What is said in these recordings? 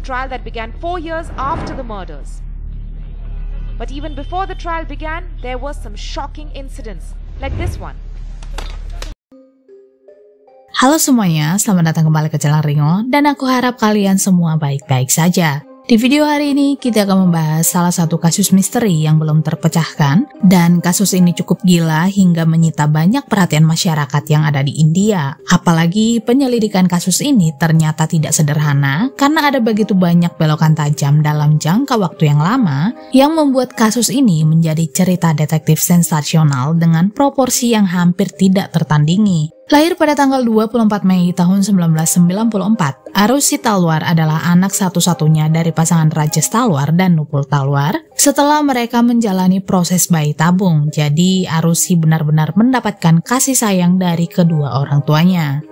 trial that began 4 years after the murders. But even before the trial began, there were some shocking incidents, like this one. Halo semuanya, selamat datang kembali ke channel Ringo, dan aku harap kalian semua baik-baik saja. Di video hari ini, kita akan membahas salah satu kasus misteri yang belum terpecahkan, dan kasus ini cukup gila hingga menyita banyak perhatian masyarakat yang ada di India. Apalagi penyelidikan kasus ini ternyata tidak sederhana, karena ada begitu banyak belokan tajam dalam jangka waktu yang lama, yang membuat kasus ini menjadi cerita detektif sensasional dengan proporsi yang hampir tidak tertandingi. Lahir pada tanggal 24 Mei tahun 1994, Arushi Talwar adalah anak satu-satunya dari pasangan Rajesh Talwar dan Nupur Talwar. Setelah mereka menjalani proses bayi tabung, jadi Arushi benar-benar mendapatkan kasih sayang dari kedua orang tuanya.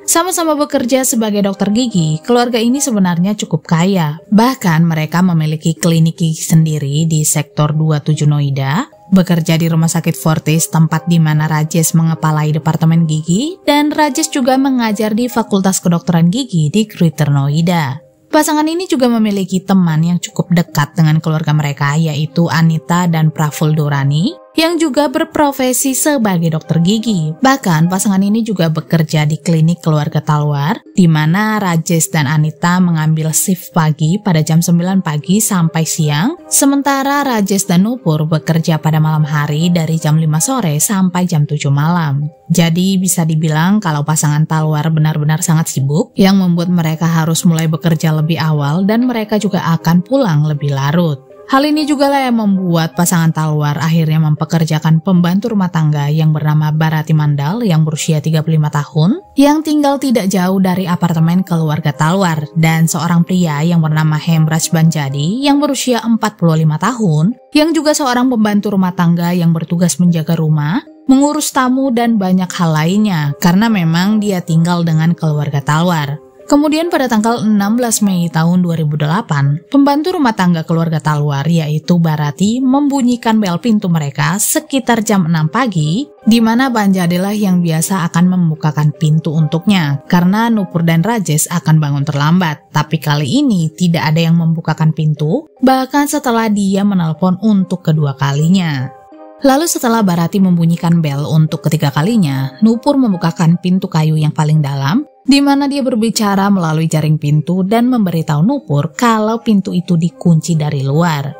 Sama-sama bekerja sebagai dokter gigi, keluarga ini sebenarnya cukup kaya. Bahkan mereka memiliki klinik gigi sendiri di sektor 27 Noida, bekerja di Rumah Sakit Fortis, tempat di mana Rajesh mengepalai Departemen Gigi, dan Rajesh juga mengajar di Fakultas Kedokteran Gigi di Greater Noida. Pasangan ini juga memiliki teman yang cukup dekat dengan keluarga mereka, yaitu Anita dan Praful Dorani, yang juga berprofesi sebagai dokter gigi. Bahkan pasangan ini juga bekerja di klinik keluarga Talwar, di mana Rajesh dan Anita mengambil shift pagi pada jam 9 pagi sampai siang, sementara Rajesh dan Nupur bekerja pada malam hari dari jam 5 sore sampai jam 7 malam. Jadi bisa dibilang kalau pasangan Talwar benar-benar sangat sibuk, yang membuat mereka harus mulai bekerja lebih awal dan mereka juga akan pulang lebih larut. Hal ini juga lah yang membuat pasangan Talwar akhirnya mempekerjakan pembantu rumah tangga yang bernama Bharati Mandal yang berusia 35 tahun, yang tinggal tidak jauh dari apartemen keluarga Talwar, dan seorang pria yang bernama Hemraj Banjadi yang berusia 45 tahun, yang juga seorang pembantu rumah tangga yang bertugas menjaga rumah, mengurus tamu dan banyak hal lainnya, karena memang dia tinggal dengan keluarga Talwar. Kemudian pada tanggal 16 Mei tahun 2008, pembantu rumah tangga keluarga Talwar yaitu Bharati membunyikan bel pintu mereka sekitar jam 6 pagi, di mana Banjadilah yang biasa akan membukakan pintu untuknya, karena Nupur dan Rajesh akan bangun terlambat. Tapi kali ini tidak ada yang membukakan pintu, bahkan setelah dia menelpon untuk kedua kalinya. Lalu setelah Bharati membunyikan bel untuk ketiga kalinya, Nupur membukakan pintu kayu yang paling dalam, di mana dia berbicara melalui jaring pintu dan memberitahu Nupur kalau pintu itu dikunci dari luar.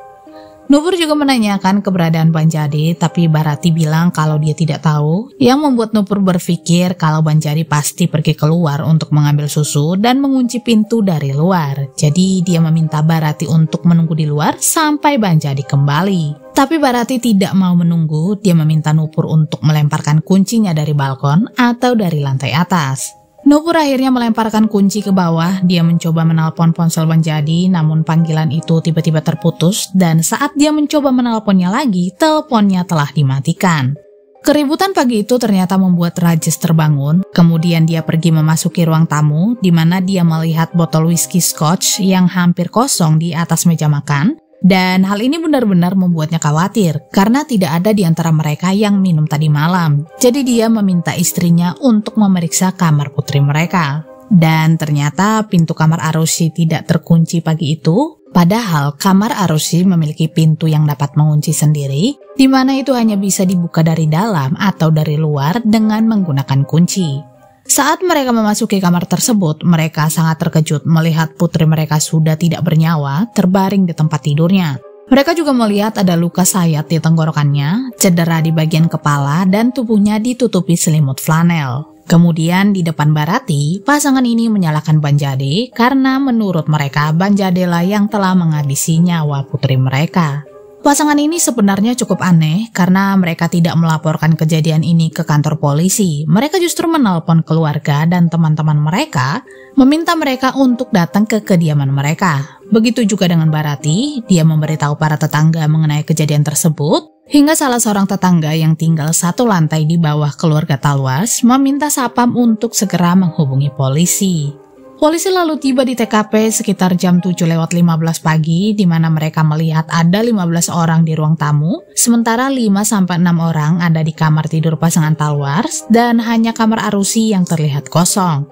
Nupur juga menanyakan keberadaan Banjadi, tapi Bharati bilang kalau dia tidak tahu, yang membuat Nupur berpikir kalau Banjadi pasti pergi keluar untuk mengambil susu dan mengunci pintu dari luar. Jadi dia meminta Bharati untuk menunggu di luar sampai Banjadi kembali. Tapi Bharati tidak mau menunggu, dia meminta Nupur untuk melemparkan kuncinya dari balkon atau dari lantai atas. Nupur akhirnya melemparkan kunci ke bawah. Dia mencoba menelpon ponsel Banjadi, namun panggilan itu tiba-tiba terputus, dan saat dia mencoba menelponnya lagi, teleponnya telah dimatikan. Keributan pagi itu ternyata membuat Rajesh terbangun. Kemudian dia pergi memasuki ruang tamu, di mana dia melihat botol whisky Scotch yang hampir kosong di atas meja makan. Dan hal ini benar-benar membuatnya khawatir, karena tidak ada di antara mereka yang minum tadi malam. Jadi dia meminta istrinya untuk memeriksa kamar putri mereka. Dan ternyata pintu kamar Arushi tidak terkunci pagi itu, padahal kamar Arushi memiliki pintu yang dapat mengunci sendiri, di mana itu hanya bisa dibuka dari dalam atau dari luar dengan menggunakan kunci. Saat mereka memasuki kamar tersebut, mereka sangat terkejut melihat putri mereka sudah tidak bernyawa, terbaring di tempat tidurnya. Mereka juga melihat ada luka sayat di tenggorokannya, cedera di bagian kepala, dan tubuhnya ditutupi selimut flanel. Kemudian di depan Bharati, pasangan ini menyalahkan Banjadi karena menurut mereka Banjadilah yang telah menghabisi nyawa putri mereka. Pasangan ini sebenarnya cukup aneh karena mereka tidak melaporkan kejadian ini ke kantor polisi. Mereka justru menelpon keluarga dan teman-teman mereka, meminta mereka untuk datang ke kediaman mereka. Begitu juga dengan Bharati, dia memberitahu para tetangga mengenai kejadian tersebut, hingga salah seorang tetangga yang tinggal satu lantai di bawah keluarga Talwar meminta Sapam untuk segera menghubungi polisi. Polisi lalu tiba di TKP sekitar jam 7:15 pagi, di mana mereka melihat ada 15 orang di ruang tamu, sementara 5-6 orang ada di kamar tidur pasangan Talwar, dan hanya kamar Arushi yang terlihat kosong.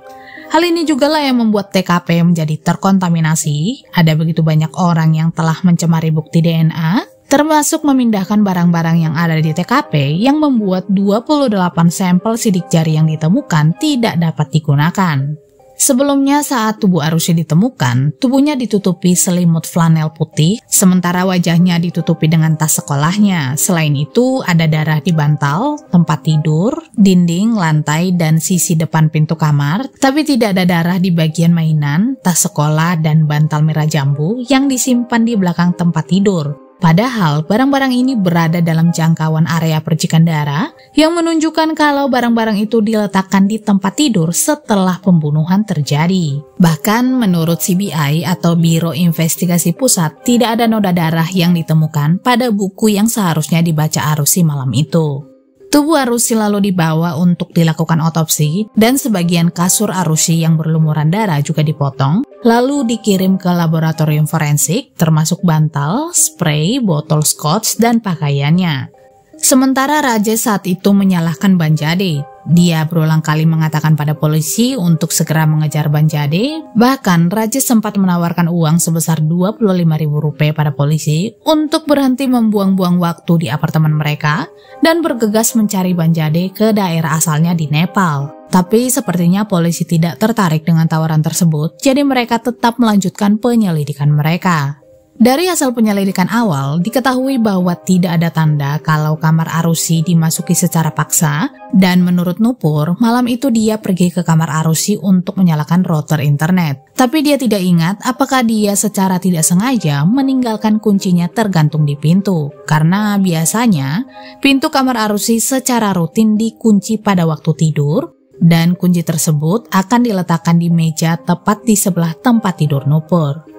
Hal ini juga lah yang membuat TKP menjadi terkontaminasi. Ada begitu banyak orang yang telah mencemari bukti DNA, termasuk memindahkan barang-barang yang ada di TKP yang membuat 28 sampel sidik jari yang ditemukan tidak dapat digunakan. Sebelumnya saat tubuh Arusi ditemukan, tubuhnya ditutupi selimut flanel putih, sementara wajahnya ditutupi dengan tas sekolahnya. Selain itu, ada darah di bantal, tempat tidur, dinding, lantai, dan sisi depan pintu kamar, tapi tidak ada darah di bagian mainan, tas sekolah, dan bantal merah jambu yang disimpan di belakang tempat tidur. Padahal barang-barang ini berada dalam jangkauan area percikan darah yang menunjukkan kalau barang-barang itu diletakkan di tempat tidur setelah pembunuhan terjadi. Bahkan menurut CBI atau Biro Investigasi Pusat, tidak ada noda darah yang ditemukan pada buku yang seharusnya dibaca Arusi malam itu. Tubuh Arusi lalu dibawa untuk dilakukan otopsi dan sebagian kasur Arusi yang berlumuran darah juga dipotong, lalu dikirim ke laboratorium forensik termasuk bantal, spray, botol scotch, dan pakaiannya. Sementara Rajesh saat itu menyalahkan Banjade. Dia berulang kali mengatakan pada polisi untuk segera mengejar Banjade. Bahkan Rajesh sempat menawarkan uang sebesar Rp25.000 pada polisi untuk berhenti membuang-buang waktu di apartemen mereka dan bergegas mencari Banjade ke daerah asalnya di Nepal. Tapi sepertinya polisi tidak tertarik dengan tawaran tersebut, jadi mereka tetap melanjutkan penyelidikan mereka. Dari hasil penyelidikan awal, diketahui bahwa tidak ada tanda kalau kamar Arusi dimasuki secara paksa, dan menurut Nupur, malam itu dia pergi ke kamar Arusi untuk menyalakan router internet. Tapi dia tidak ingat apakah dia secara tidak sengaja meninggalkan kuncinya tergantung di pintu, karena biasanya pintu kamar Arusi secara rutin dikunci pada waktu tidur, dan kunci tersebut akan diletakkan di meja tepat di sebelah tempat tidur Nupur.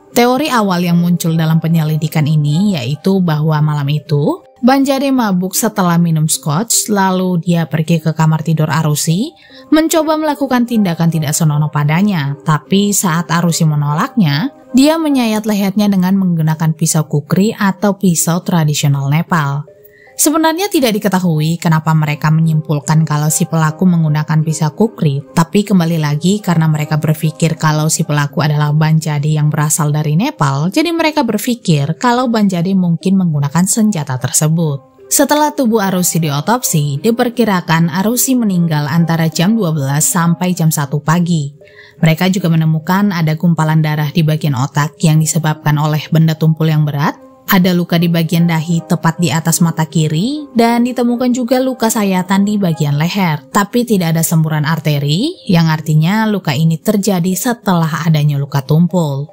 Teori awal yang muncul dalam penyelidikan ini yaitu bahwa malam itu Banjade mabuk setelah minum scotch, lalu dia pergi ke kamar tidur Arusi, mencoba melakukan tindakan tidak senonoh padanya, tapi saat Arusi menolaknya, dia menyayat lehernya dengan menggunakan pisau kukri atau pisau tradisional Nepal. Sebenarnya tidak diketahui kenapa mereka menyimpulkan kalau si pelaku menggunakan pisau kukri, tapi kembali lagi karena mereka berpikir kalau si pelaku adalah Banjade yang berasal dari Nepal, jadi mereka berpikir kalau Banjade mungkin menggunakan senjata tersebut. Setelah tubuh Arusi diotopsi, diperkirakan Arusi meninggal antara jam 12 sampai jam 1 pagi. Mereka juga menemukan ada gumpalan darah di bagian otak yang disebabkan oleh benda tumpul yang berat. Ada luka di bagian dahi tepat di atas mata kiri, dan ditemukan juga luka sayatan di bagian leher. Tapi tidak ada semburan arteri, yang artinya luka ini terjadi setelah adanya luka tumpul.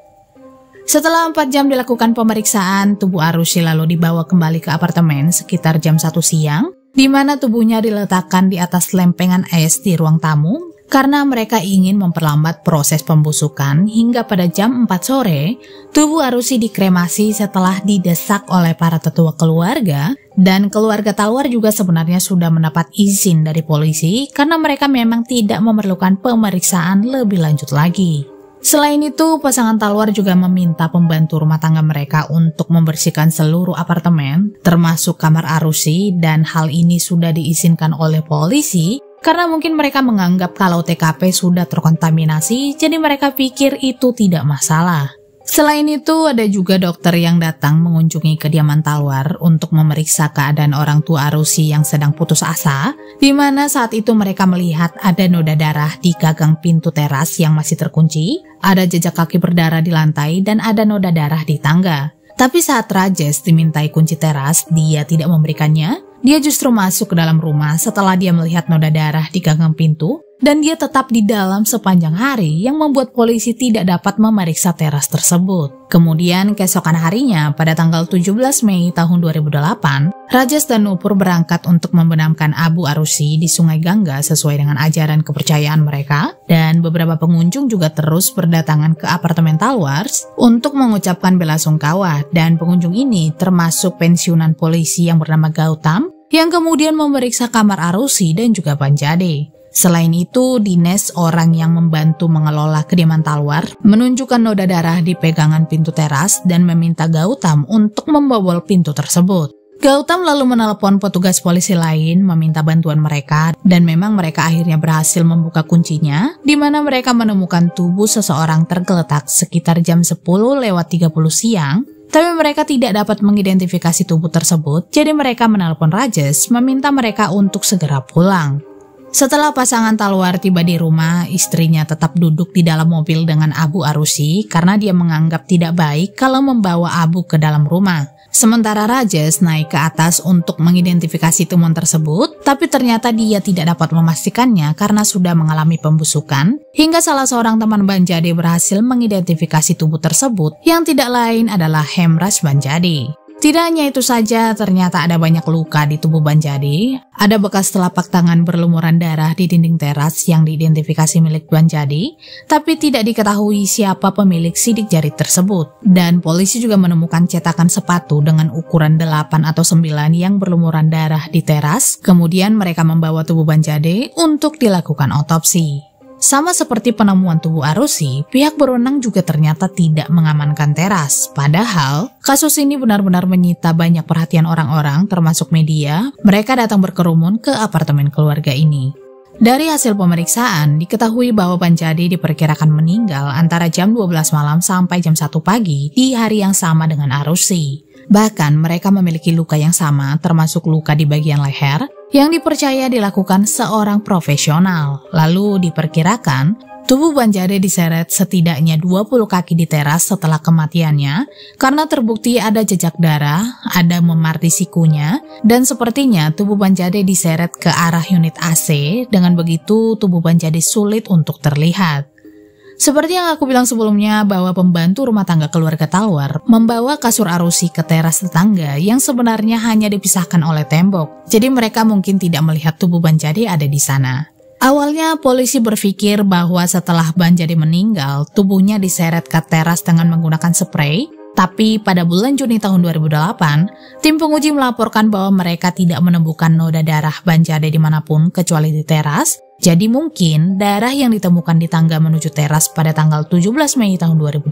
Setelah 4 jam dilakukan pemeriksaan, tubuh Arusi lalu dibawa kembali ke apartemen sekitar jam 1 siang, di mana tubuhnya diletakkan di atas lempengan es di ruang tamu, karena mereka ingin memperlambat proses pembusukan. Hingga pada jam 4 sore, tubuh Arusi dikremasi setelah didesak oleh para tetua keluarga, dan keluarga Talwar juga sebenarnya sudah mendapat izin dari polisi karena mereka memang tidak memerlukan pemeriksaan lebih lanjut lagi. Selain itu, pasangan Talwar juga meminta pembantu rumah tangga mereka untuk membersihkan seluruh apartemen, termasuk kamar Arusi, dan hal ini sudah diizinkan oleh polisi, karena mungkin mereka menganggap kalau TKP sudah terkontaminasi, jadi mereka pikir itu tidak masalah. Selain itu, ada juga dokter yang datang mengunjungi kediaman Talwar untuk memeriksa keadaan orang tua Arusi yang sedang putus asa, di mana saat itu mereka melihat ada noda darah di gagang pintu teras yang masih terkunci, ada jejak kaki berdarah di lantai, dan ada noda darah di tangga. Tapi saat Rajesh dimintai kunci teras, dia tidak memberikannya. Dia justru masuk ke dalam rumah setelah dia melihat noda darah di gagang pintu, dan dia tetap di dalam sepanjang hari yang membuat polisi tidak dapat memeriksa teras tersebut. Kemudian keesokan harinya, pada tanggal 17 Mei tahun 2008, Rajesh dan Nupur berangkat untuk membenamkan Abu Arusi di Sungai Gangga sesuai dengan ajaran kepercayaan mereka, dan beberapa pengunjung juga terus berdatangan ke apartemen Talwars untuk mengucapkan belasungkawa, dan pengunjung ini termasuk pensiunan polisi yang bernama Gautam, yang kemudian memeriksa kamar Arusi dan juga Banjade. Selain itu, Dinesh, orang yang membantu mengelola kediaman Talwar, menunjukkan noda darah di pegangan pintu teras dan meminta Gautam untuk membobol pintu tersebut. Gautam lalu menelepon petugas polisi lain meminta bantuan mereka dan memang mereka akhirnya berhasil membuka kuncinya di mana mereka menemukan tubuh seseorang tergeletak sekitar jam 10:30 siang. Tapi mereka tidak dapat mengidentifikasi tubuh tersebut, jadi mereka menelepon Rajesh meminta mereka untuk segera pulang. Setelah pasangan Talwar tiba di rumah, istrinya tetap duduk di dalam mobil dengan Abu Arusi karena dia menganggap tidak baik kalau membawa Abu ke dalam rumah. Sementara Rajesh naik ke atas untuk mengidentifikasi temuan tersebut, tapi ternyata dia tidak dapat memastikannya karena sudah mengalami pembusukan, hingga salah seorang teman Banjadi berhasil mengidentifikasi tubuh tersebut yang tidak lain adalah Hemraj Banjadi. Tidak hanya itu saja, ternyata ada banyak luka di tubuh Banjadi. Ada bekas telapak tangan berlumuran darah di dinding teras yang diidentifikasi milik Banjadi, tapi tidak diketahui siapa pemilik sidik jari tersebut. Dan polisi juga menemukan cetakan sepatu dengan ukuran 8 atau 9 yang berlumuran darah di teras. Kemudian mereka membawa tubuh Banjadi untuk dilakukan otopsi. Sama seperti penemuan tubuh Arusi, pihak berwenang juga ternyata tidak mengamankan teras. Padahal, kasus ini benar-benar menyita banyak perhatian orang-orang, termasuk media. Mereka datang berkerumun ke apartemen keluarga ini. Dari hasil pemeriksaan, diketahui bahwa Banjadi diperkirakan meninggal antara jam 12 malam sampai jam 1 pagi di hari yang sama dengan Arusi. Bahkan mereka memiliki luka yang sama, termasuk luka di bagian leher, yang dipercaya dilakukan seorang profesional. Lalu diperkirakan, tubuh Banjadi diseret setidaknya 20 kaki di teras setelah kematiannya, karena terbukti ada jejak darah, ada memar di sikunya, dan sepertinya tubuh Banjadi diseret ke arah unit AC, dengan begitu tubuh Banjadi sulit untuk terlihat. Seperti yang aku bilang sebelumnya bahwa pembantu rumah tangga keluarga Talwar membawa kasur Arusi ke teras tetangga yang sebenarnya hanya dipisahkan oleh tembok. Jadi mereka mungkin tidak melihat tubuh Banjadi ada di sana. Awalnya polisi berpikir bahwa setelah Banjadi meninggal, tubuhnya diseret ke teras dengan menggunakan spray. Tapi pada bulan Juni tahun 2008, tim penguji melaporkan bahwa mereka tidak menemukan noda darah Banjadi dimanapun kecuali di teras. Jadi mungkin darah yang ditemukan di tangga menuju teras pada tanggal 17 Mei tahun 2008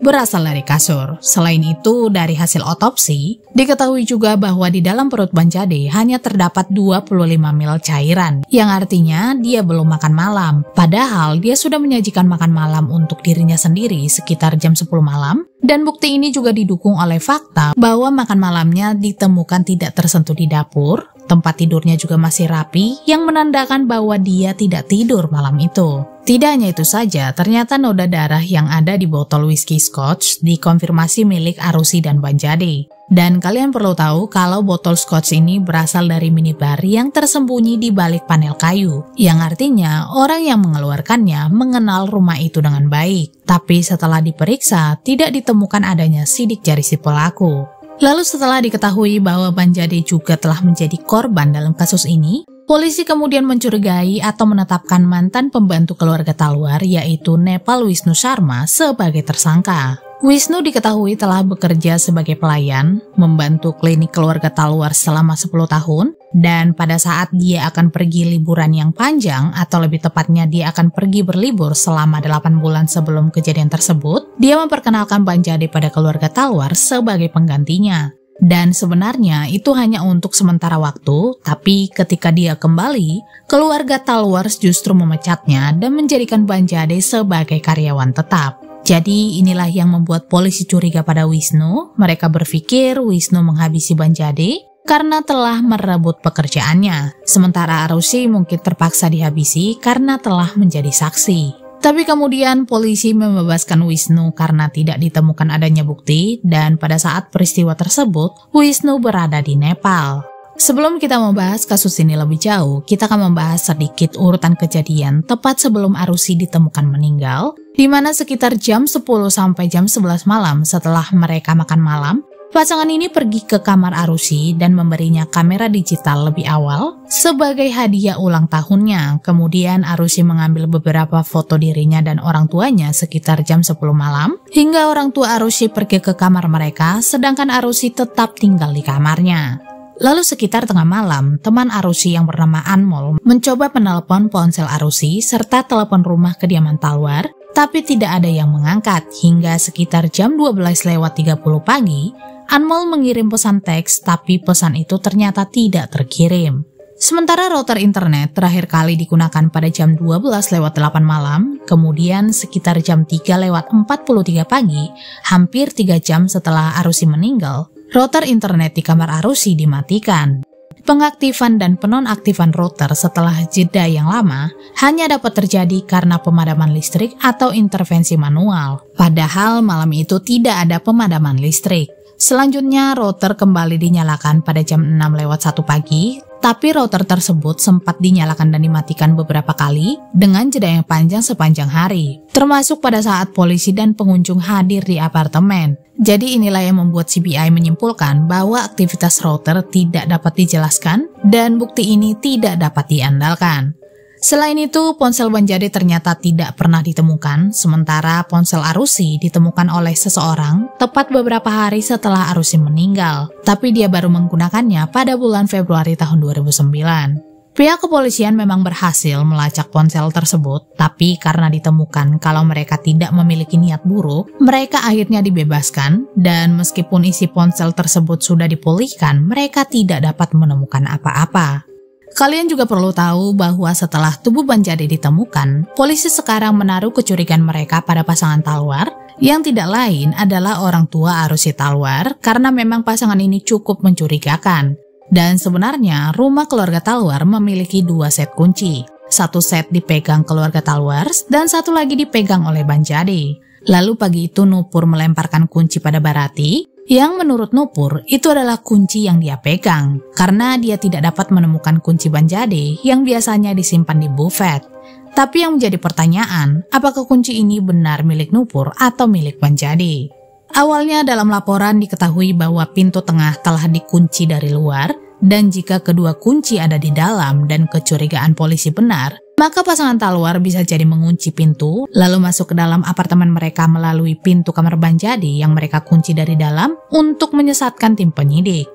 berasal dari kasur. Selain itu, dari hasil otopsi, diketahui juga bahwa di dalam perut Banjadi hanya terdapat 25 ml cairan, yang artinya dia belum makan malam. Padahal dia sudah menyajikan makan malam untuk dirinya sendiri sekitar jam 10 malam, dan bukti ini juga didukung oleh fakta bahwa makan malamnya ditemukan tidak tersentuh di dapur. Tempat tidurnya juga masih rapi, yang menandakan bahwa dia tidak tidur malam itu. Tidak hanya itu saja, ternyata noda darah yang ada di botol whisky Scotch dikonfirmasi milik Arusi dan Banjadi. Dan kalian perlu tahu kalau botol Scotch ini berasal dari minibar yang tersembunyi di balik panel kayu, yang artinya orang yang mengeluarkannya mengenal rumah itu dengan baik. Tapi setelah diperiksa, tidak ditemukan adanya sidik jari si pelaku. Lalu setelah diketahui bahwa Banjadi juga telah menjadi korban dalam kasus ini, polisi kemudian mencurigai atau menetapkan mantan pembantu keluarga Talwar yaitu Nepal Wisnu Sharma sebagai tersangka. Wisnu diketahui telah bekerja sebagai pelayan, membantu klinik keluarga Talwar selama 10 tahun, dan pada saat dia akan pergi liburan yang panjang, atau lebih tepatnya dia akan pergi berlibur selama 8 bulan sebelum kejadian tersebut, dia memperkenalkan Banjadi pada keluarga Talwar sebagai penggantinya. Dan sebenarnya itu hanya untuk sementara waktu, tapi ketika dia kembali, keluarga Talwar justru memecatnya dan menjadikan Banjadi sebagai karyawan tetap. Jadi inilah yang membuat polisi curiga pada Wisnu. Mereka berpikir Wisnu menghabisi Banjadi karena telah merebut pekerjaannya. Sementara Arusi mungkin terpaksa dihabisi karena telah menjadi saksi. Tapi kemudian polisi membebaskan Wisnu karena tidak ditemukan adanya bukti, dan pada saat peristiwa tersebut, Wisnu berada di Nepal. Sebelum kita membahas kasus ini lebih jauh, kita akan membahas sedikit urutan kejadian tepat sebelum Arusi ditemukan meninggal, di mana sekitar jam 10 sampai jam 11 malam setelah mereka makan malam, pasangan ini pergi ke kamar Arusi dan memberinya kamera digital lebih awal sebagai hadiah ulang tahunnya. Kemudian Arusi mengambil beberapa foto dirinya dan orang tuanya sekitar jam 10 malam, hingga orang tua Arusi pergi ke kamar mereka, sedangkan Arusi tetap tinggal di kamarnya. Lalu sekitar tengah malam, teman Arusi yang bernama Anmol mencoba menelpon ponsel Arusi serta telepon rumah kediaman Talwar, tapi tidak ada yang mengangkat. Hingga sekitar jam 12:30 pagi, Anmol mengirim pesan teks, tapi pesan itu ternyata tidak terkirim. Sementara router internet terakhir kali digunakan pada jam 12:08 malam, kemudian sekitar jam 3:43 pagi, hampir 3 jam setelah Arusi meninggal, router internet di kamar Arusi dimatikan. Pengaktifan dan penonaktifan router setelah jeda yang lama hanya dapat terjadi karena pemadaman listrik atau intervensi manual. Padahal malam itu tidak ada pemadaman listrik. Selanjutnya router kembali dinyalakan pada jam 6:01 pagi, tapi router tersebut sempat dinyalakan dan dimatikan beberapa kali dengan jeda yang panjang sepanjang hari, termasuk pada saat polisi dan pengunjung hadir di apartemen. Jadi inilah yang membuat CBI menyimpulkan bahwa aktivitas router tidak dapat dijelaskan dan bukti ini tidak dapat diandalkan. Selain itu, ponsel Banjade ternyata tidak pernah ditemukan, sementara ponsel Arusi ditemukan oleh seseorang tepat beberapa hari setelah Arusi meninggal, tapi dia baru menggunakannya pada bulan Februari tahun 2009. Pihak kepolisian memang berhasil melacak ponsel tersebut, tapi karena ditemukan kalau mereka tidak memiliki niat buruk, mereka akhirnya dibebaskan, dan meskipun isi ponsel tersebut sudah dipulihkan, mereka tidak dapat menemukan apa-apa. Kalian juga perlu tahu bahwa setelah tubuh Banjade ditemukan, polisi sekarang menaruh kecurigaan mereka pada pasangan Talwar, yang tidak lain adalah orang tua Arusi Talwar, karena memang pasangan ini cukup mencurigakan. Dan sebenarnya rumah keluarga Talwar memiliki 2 set kunci. Satu set dipegang keluarga Talwar dan satu lagi dipegang oleh Banjade. Lalu pagi itu Nupur melemparkan kunci pada Barati, yang menurut Nupur itu adalah kunci yang dia pegang, karena dia tidak dapat menemukan kunci Banjade yang biasanya disimpan di bufet. Tapi yang menjadi pertanyaan, apakah kunci ini benar milik Nupur atau milik Banjade? Awalnya dalam laporan diketahui bahwa pintu tengah telah dikunci dari luar, dan jika kedua kunci ada di dalam dan kecurigaan polisi benar, maka pasangan Talwar bisa jadi mengunci pintu, lalu masuk ke dalam apartemen mereka melalui pintu kamar Banjade yang mereka kunci dari dalam untuk menyesatkan tim penyidik.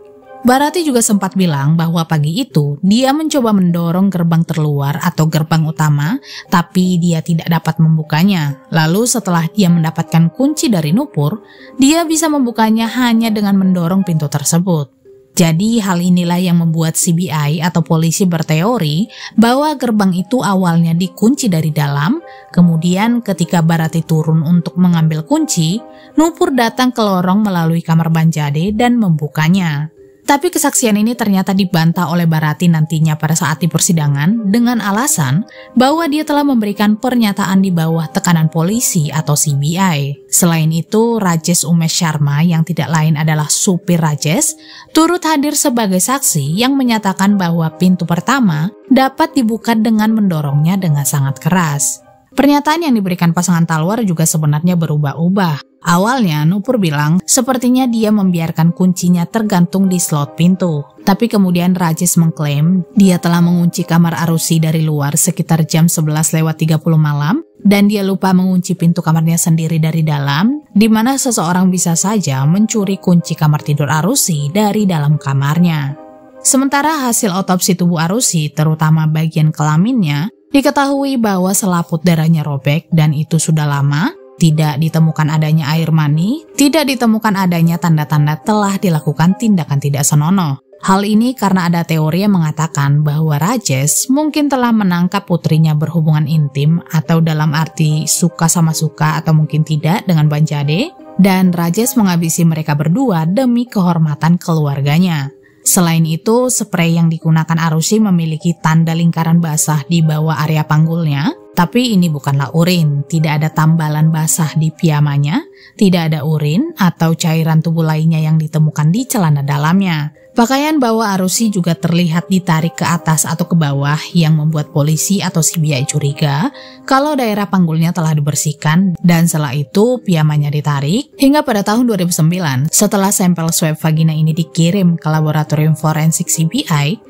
Barati juga sempat bilang bahwa pagi itu dia mencoba mendorong gerbang terluar atau gerbang utama, tapi dia tidak dapat membukanya. Lalu setelah dia mendapatkan kunci dari Nupur, dia bisa membukanya hanya dengan mendorong pintu tersebut. Jadi hal inilah yang membuat CBI atau polisi berteori bahwa gerbang itu awalnya dikunci dari dalam, kemudian ketika Barati turun untuk mengambil kunci, Nupur datang ke lorong melalui kamar Banjade dan membukanya. Tapi kesaksian ini ternyata dibantah oleh Barati nantinya pada saat di persidangan dengan alasan bahwa dia telah memberikan pernyataan di bawah tekanan polisi atau CBI. Selain itu, Rajesh Umesh Sharma yang tidak lain adalah supir Rajesh turut hadir sebagai saksi yang menyatakan bahwa pintu pertama dapat dibuka dengan mendorongnya dengan sangat keras. Pernyataan yang diberikan pasangan Talwar juga sebenarnya berubah-ubah. Awalnya Nupur bilang sepertinya dia membiarkan kuncinya tergantung di slot pintu. Tapi kemudian Rajesh mengklaim dia telah mengunci kamar Arusi dari luar sekitar jam 11:30 malam dan dia lupa mengunci pintu kamarnya sendiri dari dalam, di mana seseorang bisa saja mencuri kunci kamar tidur Arusi dari dalam kamarnya. Sementara hasil otopsi tubuh Arusi, terutama bagian kelaminnya, diketahui bahwa selaput darahnya robek dan itu sudah lama. Tidak ditemukan adanya air mani, tidak ditemukan adanya tanda-tanda telah dilakukan tindakan tidak senonoh. Hal ini karena ada teori yang mengatakan bahwa Rajesh mungkin telah menangkap putrinya berhubungan intim atau dalam arti suka sama suka atau mungkin tidak dengan Banjade, dan Rajesh menghabisi mereka berdua demi kehormatan keluarganya. Selain itu, spray yang digunakan Arusi memiliki tanda lingkaran basah di bawah area panggulnya, tapi ini bukanlah urin, tidak ada tambalan basah di piyamanya, tidak ada urin atau cairan tubuh lainnya yang ditemukan di celana dalamnya. Pakaian bawah Arusi juga terlihat ditarik ke atas atau ke bawah yang membuat polisi atau CBI curiga kalau daerah panggulnya telah dibersihkan dan setelah itu piyamanya ditarik hingga pada tahun 2009 setelah sampel swab vagina ini dikirim ke laboratorium forensik CBI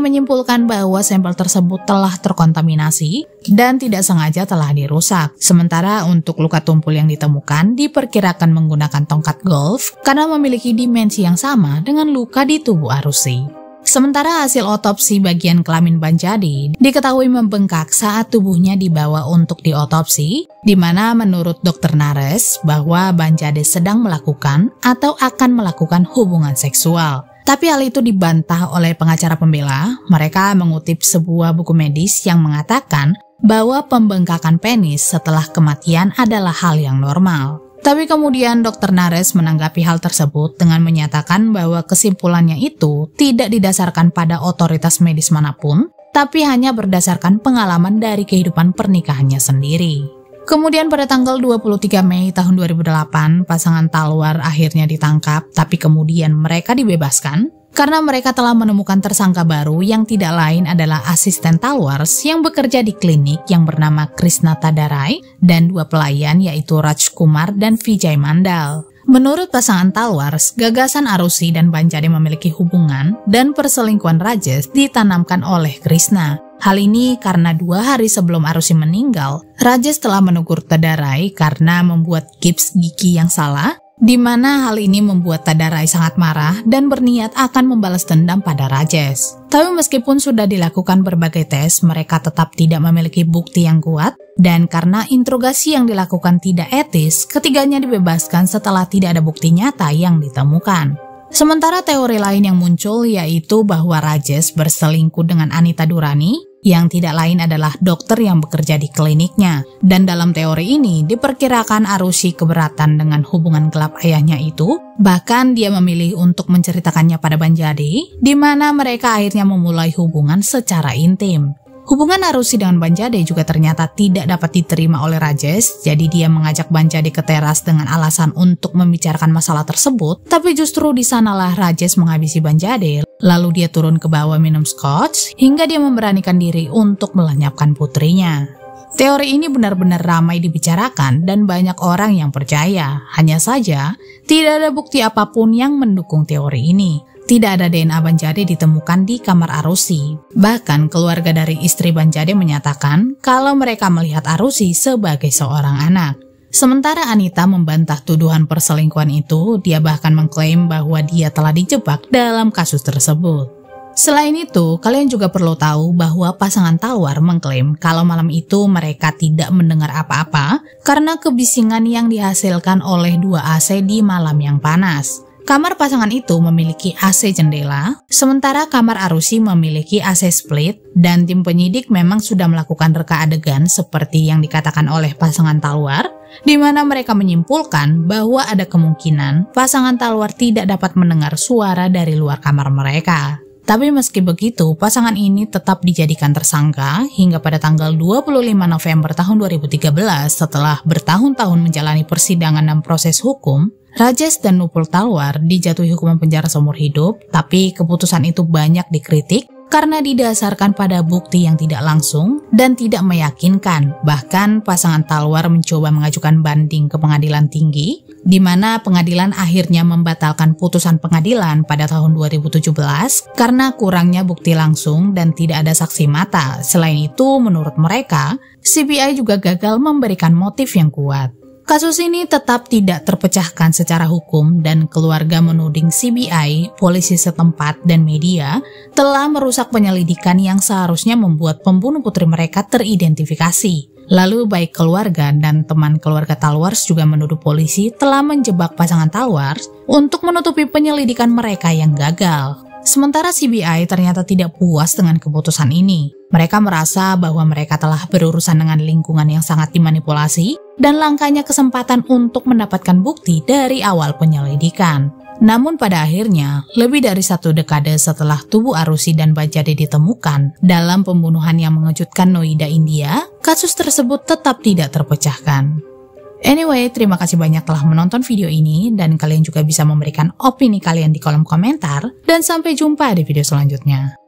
menyimpulkan bahwa sampel tersebut telah terkontaminasi dan tidak sengaja telah dirusak. Sementara untuk luka tumpul yang ditemukan diperkirakan menggunakan tongkat golf karena memiliki dimensi yang sama dengan luka di tubuh Arusi. Sementara hasil otopsi bagian kelamin Banjadi diketahui membengkak saat tubuhnya dibawa untuk diotopsi, di mana menurut Dr. Nares bahwa Banjadi sedang melakukan atau akan melakukan hubungan seksual. Tapi hal itu dibantah oleh pengacara pembela. Mereka mengutip sebuah buku medis yang mengatakan bahwa pembengkakan penis setelah kematian adalah hal yang normal. Tapi kemudian Dr. Nares menanggapi hal tersebut dengan menyatakan bahwa kesimpulannya itu tidak didasarkan pada otoritas medis manapun, tapi hanya berdasarkan pengalaman dari kehidupan pernikahannya sendiri. Kemudian pada tanggal 23 Mei tahun 2008, pasangan Talwar akhirnya ditangkap, tapi kemudian mereka dibebaskan karena mereka telah menemukan tersangka baru yang tidak lain adalah asisten Talwars yang bekerja di klinik yang bernama Krishna Tadarai dan 2 pelayan yaitu Raj Kumar dan Vijay Mandal. Menurut pasangan Talwars, gagasan Arusi dan Banjadi memiliki hubungan dan perselingkuhan Rajesh ditanamkan oleh Krishna. Hal ini karena 2 hari sebelum Arusi meninggal, Rajesh telah menegur Tadarai karena membuat gips gigi yang salah, di mana hal ini membuat Tadarai sangat marah dan berniat akan membalas dendam pada Rajesh. Tapi meskipun sudah dilakukan berbagai tes, mereka tetap tidak memiliki bukti yang kuat, dan karena interogasi yang dilakukan tidak etis, ketiganya dibebaskan setelah tidak ada bukti nyata yang ditemukan. Sementara teori lain yang muncul yaitu bahwa Rajesh berselingkuh dengan Anita Durrani, yang tidak lain adalah dokter yang bekerja di kliniknya. Dan dalam teori ini diperkirakan Arusi keberatan dengan hubungan gelap ayahnya itu, bahkan dia memilih untuk menceritakannya pada Banjadi, di mana mereka akhirnya memulai hubungan secara intim. Hubungan Arusi dengan Banjadi juga ternyata tidak dapat diterima oleh Rajesh, jadi dia mengajak Banjadi ke teras dengan alasan untuk membicarakan masalah tersebut, tapi justru di sanalah Rajesh menghabisi Banjadi, lalu dia turun ke bawah minum scotch, hingga dia memberanikan diri untuk melenyapkan putrinya. Teori ini benar-benar ramai dibicarakan dan banyak orang yang percaya, hanya saja tidak ada bukti apapun yang mendukung teori ini. Tidak ada DNA Banjadi ditemukan di kamar Arusi. Bahkan keluarga dari istri Banjadi menyatakan kalau mereka melihat Arusi sebagai seorang anak. Sementara Anita membantah tuduhan perselingkuhan itu, dia bahkan mengklaim bahwa dia telah dijebak dalam kasus tersebut. Selain itu, kalian juga perlu tahu bahwa pasangan Talwar mengklaim kalau malam itu mereka tidak mendengar apa-apa karena kebisingan yang dihasilkan oleh 2 AC di malam yang panas. Kamar pasangan itu memiliki AC jendela, sementara kamar Arusi memiliki AC split, dan tim penyidik memang sudah melakukan reka adegan seperti yang dikatakan oleh pasangan Talwar, di mana mereka menyimpulkan bahwa ada kemungkinan pasangan Talwar tidak dapat mendengar suara dari luar kamar mereka. Tapi meski begitu, pasangan ini tetap dijadikan tersangka hingga pada tanggal 25 November tahun 2013 setelah bertahun-tahun menjalani persidangan dan proses hukum. Rajesh dan Nupur Talwar dijatuhi hukuman penjara seumur hidup, tapi keputusan itu banyak dikritik karena didasarkan pada bukti yang tidak langsung dan tidak meyakinkan. Bahkan pasangan Talwar mencoba mengajukan banding ke pengadilan tinggi, di mana pengadilan akhirnya membatalkan putusan pengadilan pada tahun 2017 karena kurangnya bukti langsung dan tidak ada saksi mata. Selain itu, menurut mereka, CBI juga gagal memberikan motif yang kuat. Kasus ini tetap tidak terpecahkan secara hukum dan keluarga menuding CBI, polisi setempat, dan media telah merusak penyelidikan yang seharusnya membuat pembunuh putri mereka teridentifikasi. Lalu baik keluarga dan teman keluarga Talwars juga menuduh polisi telah menjebak pasangan Talwars untuk menutupi penyelidikan mereka yang gagal. Sementara CBI ternyata tidak puas dengan keputusan ini. Mereka merasa bahwa mereka telah berurusan dengan lingkungan yang sangat dimanipulasi dan langkanya kesempatan untuk mendapatkan bukti dari awal penyelidikan. Namun pada akhirnya, lebih dari 1 dekade setelah tubuh Arusi dan Banjadi ditemukan dalam pembunuhan yang mengejutkan Noida, India, kasus tersebut tetap tidak terpecahkan. Anyway, terima kasih banyak telah menonton video ini dan kalian juga bisa memberikan opini kalian di kolom komentar dan sampai jumpa di video selanjutnya.